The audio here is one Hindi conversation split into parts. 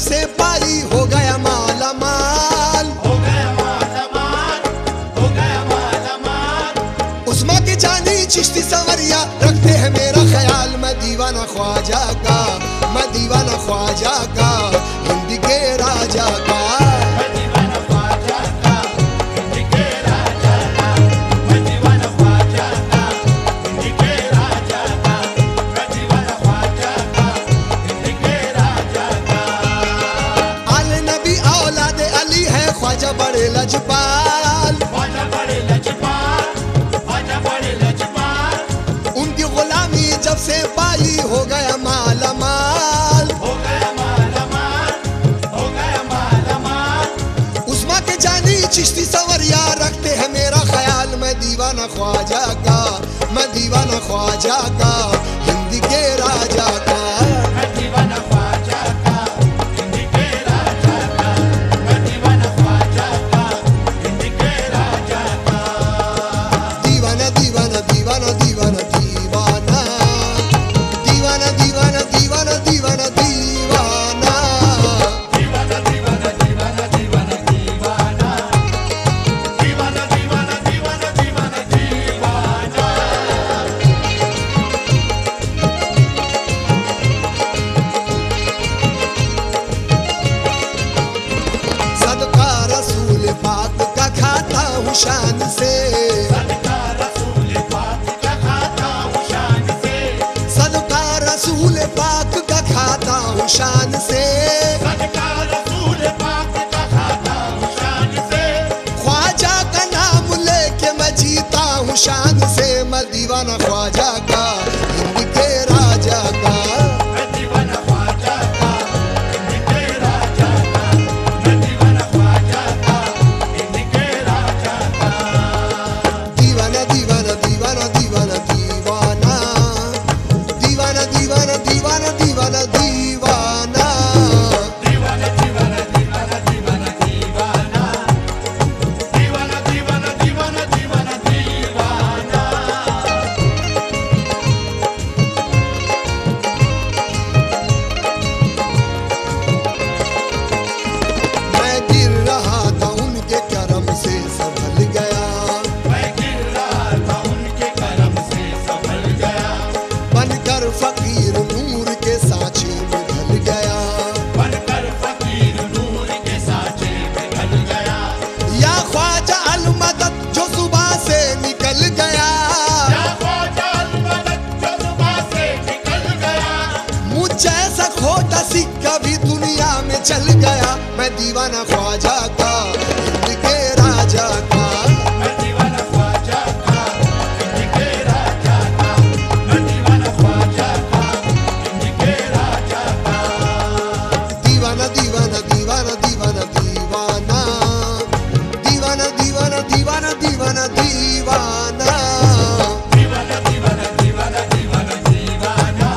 से पाई हो गया माला माल, हो गया माला माल, हो गया माला माल। उस्मा की जानी चिश्ती संवरिया रखते हैं मेरा ख्याल। मैं दीवाना ख्वाजा का, मैं दीवाना ख्वाजा का, हिंद के राजा का। मैं दीवाना ख्वाजा का, हिंद के राजा का। मैं दीवाना ख्वाजा का, हिंद के राजा का। मैं दीवाना ख्वाजा का, हिंद के राजा का। आले नबी औलादे अली है ख्वाजा बड़े लजपाल, ख्वाजा बड़े लजपाल, ख्वाजा बड़े लजपाल। उनकी गुलामी जब से पाई हो गया माला माल, हो गया माला माल, हो गया माला माल। उस्मा के जानी चिश्ती संवरिया रखते हैं मेरा ख्याल। मैं दीवाना ख्वाजा का, मैं दीवाना ख्वाजा का, हिंद के राजा का। मैं दीवाना ख्वाजा का, हिंद के राजा का। मैं दीवाना ख्वाजा का, हिंद के राजा का। दीवाना दीवाना दीवाना दीवाना दीवाना, दीवाना दीवाना दीवाना दीवाना दीवाना। दीवाना दीवाना दीवाना दीवाना दीवाना। दीवाना दीवाना दीवाना दीवाना दीवाना। सदका रसूल पाक का खाता हूँ शान से, सदका रसूल पाक का खाता हूँ शान से। सदका रसूल पाक का खाता हूँ शान से। सदका रसूल पाक का खाता हूँ शान से। ख्वाजा का नाम लेके मैं जीता हूँ शान से। मैं दीवाना ख्वाजा का, हिंद के राजा का। मैं दीवाना ख्वाजा का, हिंद के राजा का। मैं दीवाना ख्वाजा का, हिंद के राजा का। दीवाना दीवाना दीवाना दीवाना दीवाना, दीवाना दीवाना दीवाना दीवाना दीवाना। दीवाना दीवाना दीवाना दीवाना दीवाना। दीवाना दीवाना दीवाना दीवाना दीवाना। मैं गिर रहा था उनके करम से संभल गया, मैं गिर रहा था उनके करम से संभल गया। बनकर फकीर नूर के सांचे में ढल गया। बनकर फकीर नूर के सांचे में ढल गया। या ख्वाजा अल मदद जो जुबां से निकल गया, या ख्वाजा अल मदद जो जुबां से निकल गया। मुझ जैसा खोटा सिक्का भी दुनिया में चल गया। मैं दीवाना ख्वाजा का, हिंद के राजा का। मैं दीवाना ख्वाजा का, हिंद के राजा का। मैं दीवाना ख्वाजा का, हिंद के राजा का। दीवाना दीवाना दीवाना दीवाना दीवाना, दीवाना दीवाना दीवाना दीवाना दीवाना। दीवाना दीवाना दीवाना दीवाना दीवाना।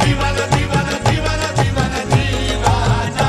दीवाना दीवाना दीवाना दीवाना दीवाना।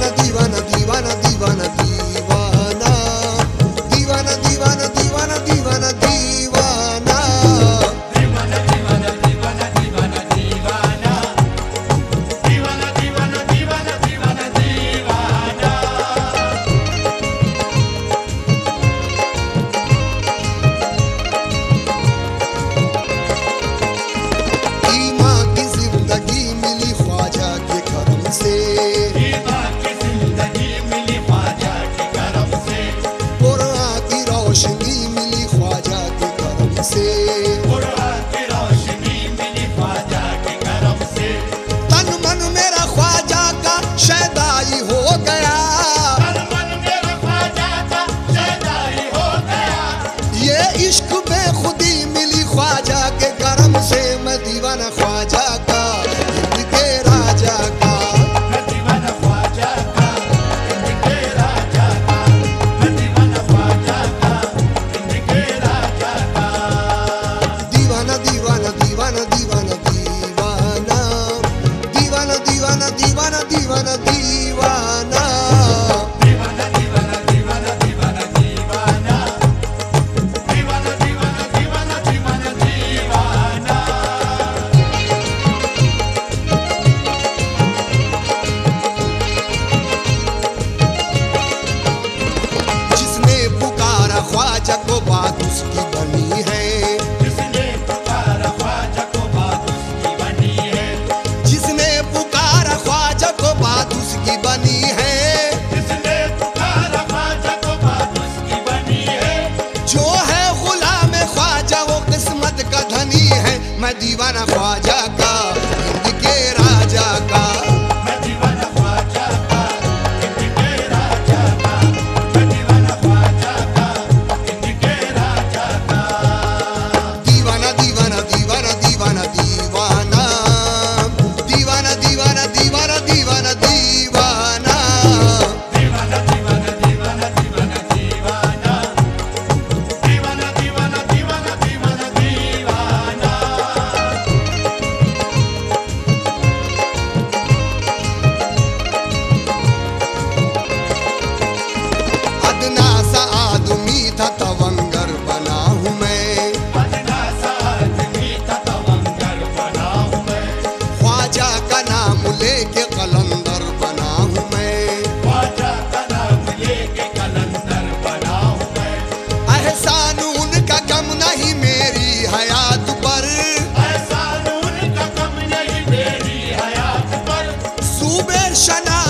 कुबेर शना